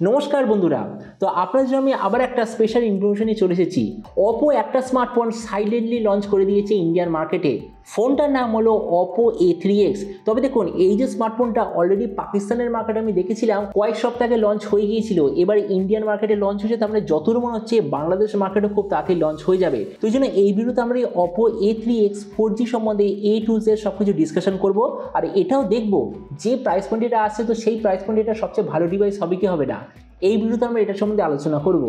নমস্কার বন্ধুরা, তো আপনাদের জন্য আমি আবার একটা স্পেশাল ইনফরমেশনে চলে এসেছি। OPPO একটা স্মার্টফোন সাইলেন্টলি লঞ্চ করে দিয়েছে ইন্ডিয়ান মার্কেটে। ফোনটার নাম হলো OPPO A3X। তবে দেখুন, এই যে স্মার্টফোনটা অলরেডি পাকিস্তানের মার্কেটে আমি দেখেছিলাম কয়েক সপ্তাহ আগে লঞ্চ হয়ে গিয়েছিল, এবার ইন্ডিয়ান মার্কেটে লঞ্চ হয়েছে। তার মানে যতদূর মনে হচ্ছে বাংলাদেশ মার্কেটে খুব তাড়াতাড়ি লঞ্চ হয়ে যাবে। তো এই জন্য এই ভিডিওতে আমরা এই OPPO A3X 4G সম্বন্ধে A to Z সব কিছু ডিসকাশন করবো, আর এটাও দেখবো যে প্রাইস পয়েন্ট এটা আসছে, তো সেই প্রাইস পয়েন্ট এটা সবচেয়ে ভালো ডিভাইস হবে কি হবে না, এই ভিডিওতে আমরা এটা সম্বন্ধে আলোচনা করব।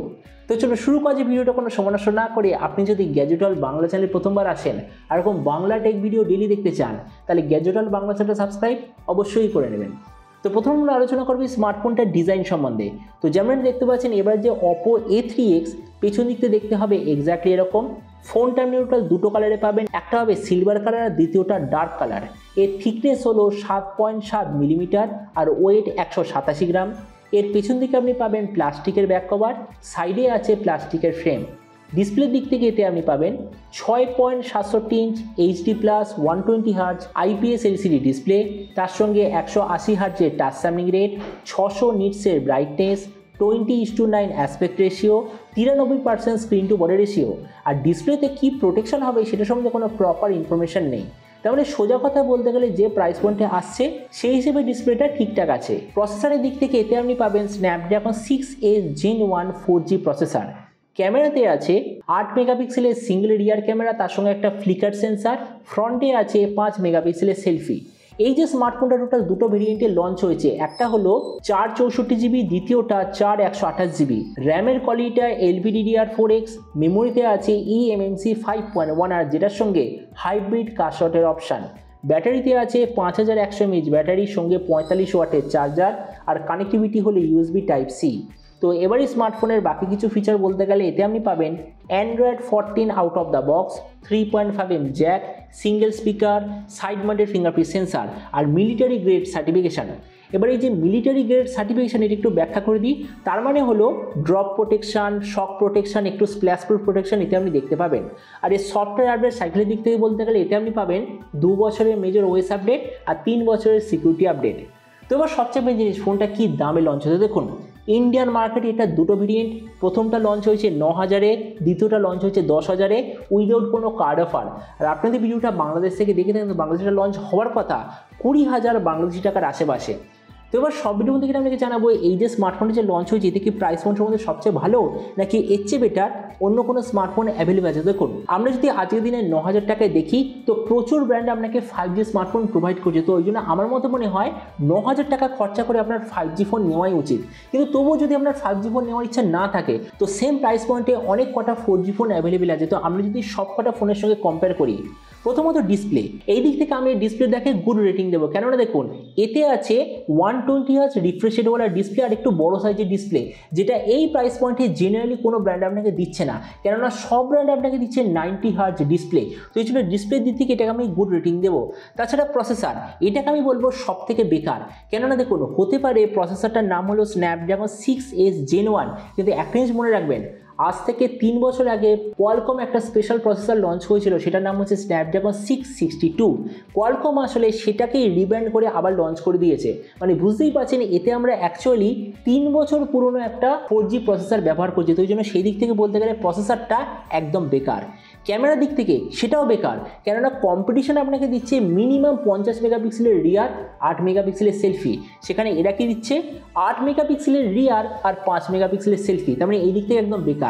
তো চলো শুরু করা যে ভিডিওটা কোনো সমস্যা না করে, আপনি যদি গ্যাজেট ওয়ার্ল্ড বাংলা চ্যানেলে প্রথমবার আসেন আর এরকম বাংলা টেক ভিডিও ডেলি দেখতে চান, তাহলে গ্যাজেট ওয়ার্ল্ড বাংলা চ্যানেলটা সাবস্ক্রাইব অবশ্যই করে নেবেন। তো প্রথমে আমরা আলোচনা করবো স্মার্টফোনটার ডিজাইন সম্বন্ধে। তো যেমন দেখতে পাচ্ছেন, এবার যে OPPO A3X পেছন দিকতে দেখতে হবে এক্স্যাক্টলি এরকম। ফোনটা আপনি টোটাল দুটো কালারে পাবেন, একটা হবে সিলভার কালার আর দ্বিতীয়টা ডার্ক কালার। এর থিকনেস হলো 7.7 মিলিমিটার আর ওয়েট 187 গ্রাম। এর পেছন দিকে আপনি পাবেন প্লাস্টিকের ব্যাক কভার, সাইডে আছে প্লাস্টিকের ফ্রেম। ডিসপ্লের দিক থেকে এতে আপনি পাবেন 6.67 inch HD+ 120 hertz IPS LCD display, তার সঙ্গে 180 হার্জের টাচ স্যাম্পলিং রেট, 600 নিটসের brightness, 20:9 aspect ratio, 93% screen to body ratio. আর ডিসপ্লেতে কি প্রোটেকশন হবে সেটা সম্বন্ধে কোনো প্রপার ইনফরমেশন নেই। তার মানে সোজা কথা বলতে গেলে যে প্রাইস পয়েন্টে আসছে সেই হিসেবে ডিসপ্লেটা ঠিকঠাক আছে। প্রসেসরের দিক থেকে এতে আপনি পাবেন Snapdragon 6A Gen 1 4G processor. ক্যামেরাতে আছে 8 মেগাপিক্সেলের সিঙ্গেল রিয়ার ক্যামেরা, তার সঙ্গে একটা ফ্লিকার সেন্সার। ফ্রন্টে আছে 5 মেগাপিক্সেলের সেলফি। এই যে স্মার্টফোনটা টোটাল দুটো ভেরিয়েন্টে লঞ্চ হয়েছে, একটা হলো 464GB, দ্বিতীয়টা 4128GB। র্যামের কোয়ালিটিটা LPDDR4X, মেমোরিতে আছে eMMC 5.1 আর যেটার সঙ্গে হাইব্রিড কাশটের অপশান। ব্যাটারিতে আছে 5100 mAh ব্যাটারির সঙ্গে 45 ওয়াটের চার্জার, আর কানেক্টিভিটি হলো USB Type-C। তো এবারে স্মার্টফোনের বাকি কিছু ফিচার বলতে গেলে এতে আপনি পাবেন Android 14 out of the box, 3.5mm জ্যাক, single speaker, side mounted fingerprint sensor আর মিলিটারি গ্রেড সার্টিফিকেশান। এবার এই যে মিলিটারি গ্রেড সার্টিফিকেশান, এটা একটু ব্যাখ্যা করে দিই। তার মানে হলো ড্রপ প্রোটেকশান, শক প্রোটেকশান, একটু স্প্ল্যাশ প্রুফ প্রোটেকশান এতে আপনি দেখতে পাবেন। আর এই সফটওয়্যার আপডেট সাইকেলের দিক থেকে বলতে গেলে এতে আপনি পাবেন 2 বছরের মেজর OS আপডেট আর 3 বছরের সিকিউরিটি আপডেট। তো এবার সবচেয়ে মেন জিনিস, ফোনটা কি দামে লঞ্চ হয়েছে দেখুন। ইন্ডিয়ান মার্কেটে এটা দুটো ভেরিয়েন্ট, প্রথমটা লঞ্চ হয়েছে 9000-এ, দ্বিতীয়টা লঞ্চ হয়েছে 10,000-এ উইদাউট কোনো কার্ড অফার। আর আপনাদের ভিডিওটা বাংলাদেশ থেকে দেখে থাকেন, বাংলাদেশে লঞ্চ হওয়ার কথা 20,000 বাংলাদেশি টাকার আশেপাশে। তো এবার সব ভিডিও মধ্যে কিন্তু আপনাকে জানাবো এই যে স্মার্টফোনটা যে লঞ্চ হয়েছে এতে কি প্রাইস পয়েন্ট সম্বন্ধে সবচেয়ে ভালো নাকি এর চেয়ে বেটার অন্য কোনো স্মার্টফোন অ্যাভেলেবল আছে। দেখুন, আমরা যদি আজকের দিনে 9000 টাকায় দেখি তো প্রচুর ব্র্যান্ড আপনাকে 5G স্মার্টফোন প্রোভাইড করছে। তো ওই জন্য আমার মতো মনে হয় 9000 টাকা খরচা করে আপনার 5G ফোন নেওয়াই উচিত। কিন্তু তবুও যদি আপনার 5G ফোন নেওয়ার ইচ্ছা না থাকে, তো সেম প্রাইস পয়েন্টে অনেক কটা 4G ফোন অ্যাভেলেবেল আছে। তো আমরা যদি সব কটা ফোনের সঙ্গে কম্পেয়ার করি, প্রথমত ডিসপ্লে, এই দিক থেকে আমি ডিসপ্লে দেখে গুড রেটিং দেবো। কেননা দেখুন, এতে আছে 120 হার্জ রিফ্রেশ রেট ওয়ালা ডিসপ্লে আর একটু বড় সাইজের ডিসপ্লে, যেটা এই প্রাইস পয়েন্টে জেনারেলি কোনো ব্র্যান্ড আপনাকে দিচ্ছে না। কেননা সব ব্র্যান্ড আপনাকে দিচ্ছে 90 হার্জ ডিসপ্লে। তো এই জন্য ডিসপ্লের দিক থেকে এটাকে আমি গুড রেটিং দেবো। তাছাড়া প্রসেসর, এটাকে আমি বলবো সব থেকে বেকার। কেননা দেখুন, হতে পারে প্রসেসরটার নাম হলো স্ন্যাপড্রাগন 6A Gen 1, কিন্তু একটা জিনিস মনে রাখবেন, আজ থেকে 3 বছর আগে কোয়ালকম একটা স্পেশাল প্রসেসর লঞ্চ হয়েছিল, সেটার নাম হচ্ছে স্ন্যাপড্রাগন 662। কোয়ালকম আসলে সেটাকেই রিব্র্যান্ড করে আবার লঞ্চ করে দিয়েছে। মানে বুঝতেই পারছেন, এতে আমরা অ্যাকচুয়ালি 3 বছর পুরনো একটা 4G প্রসেসর ব্যবহার করছি। তো ওই জন্য সেই দিক থেকে বলতে গেলে প্রসেসরটা একদম বেকার। ক্যামেরার দিক থেকে সেটাও বেকার, কেননা কম্পিটিশন আপনাকে দিচ্ছে মিনিমাম 50 মেগাপিক্সেলের রিয়ার, 8 মেগাপিক্সেলের সেলফি। সেখানে এরা কি দিচ্ছে 8 মেগাপিক্সেলের রিয়ার আর 5 মেগাপিক্সেলের সেলফি। তার মানে এই দিক থেকে একদম বেকার।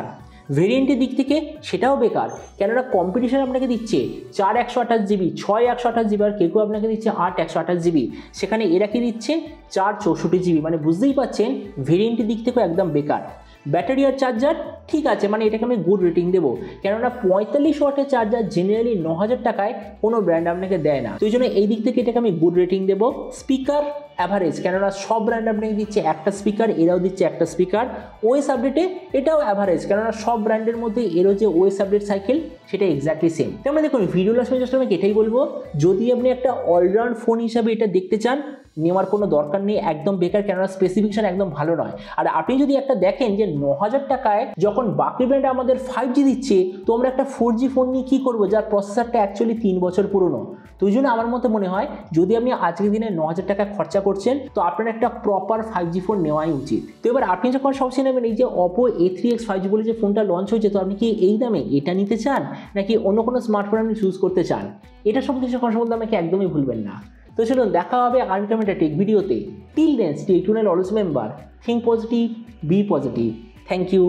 ভেরিয়েন্টের দিক থেকে সেটাও বেকার, কেননা কম্পিটিশন আপনাকে দিচ্ছে 4128GB, 6128GB আর কেউ আপনাকে দিচ্ছে 8128GB। সেখানে এরা কি দিচ্ছে 464GB। মানে বুঝতেই পাচ্ছেন ভেরিয়েন্টের দিক থেকেও একদম বেকার। ব্যাটারি আর চার্জার ঠিক আছে, মানে এটাকে আমি গুড রেটিং দেবো। কেননা 45 ওয়াটের চার্জার জেনারেলি 9000 টাকায় কোনো ব্র্যান্ড আপনাকে দেয় না। তো এই জন্য এই দিক থেকে এটাকে আমি গুড রেটিং দেবো। স্পিকার অ্যাভারেজ, কেননা সব ব্র্যান্ড আপনাকে দিচ্ছে একটা স্পিকার, এরাও দিচ্ছে একটা স্পিকার। OS আপডেটে এটাও অ্যাভারেজ, কেননা সব ব্র্যান্ডের মধ্যে এরও যে OS আপডেট সাইকেল সেটা এক্স্যাক্টলি সেম। তার মানে দেখুন, ভিডিও লাস্ট জাস্ট আমি এটাই বলবো, যদি আপনি একটা অলরাউন্ড ফোন হিসাবে এটা দেখতে চান, নেওয়ার কোনো দরকার নেই, একদম বেকার, কেননা স্পেসিফিকেশন একদম ভালো নয়। আর আপনি যদি একটা দেখেন যে 9,000 টাকায় যখন বাকি ব্র্যান্ড আমাদের 5G দিচ্ছে, তো আমরা একটা 4G ফোন নিয়ে কী করবো যার প্রসেসরটা অ্যাকচুয়ালি 3 বছর পুরনো। তো ওই জন্য আমার মতে মনে হয় যদি আপনি আজকের দিনে 9,000 টাকা খরচা করছেন, তো আপনার একটা প্রপার 5G ফোন নেওয়াই উচিত। তো এবার আপনি যখন সবচেয়ে নেবেন, এই যে OPPO A3X 5G বলে যে ফোনটা লঞ্চ হয়েছে, তো আপনি কি এই দামে এটা নিতে চান নাকি অন্য কোনো স্মার্টফোন আপনি চুজ করতে চান, এটা সম্বন্ধে যখন সম্বন্ধে আমাকে একদমই ভুলবেন না। তো চলুন দেখা হবে আগামী একটা টেক ভিডিওতে। Till then stay tuned, always remember, think positive, be positive. Thank you.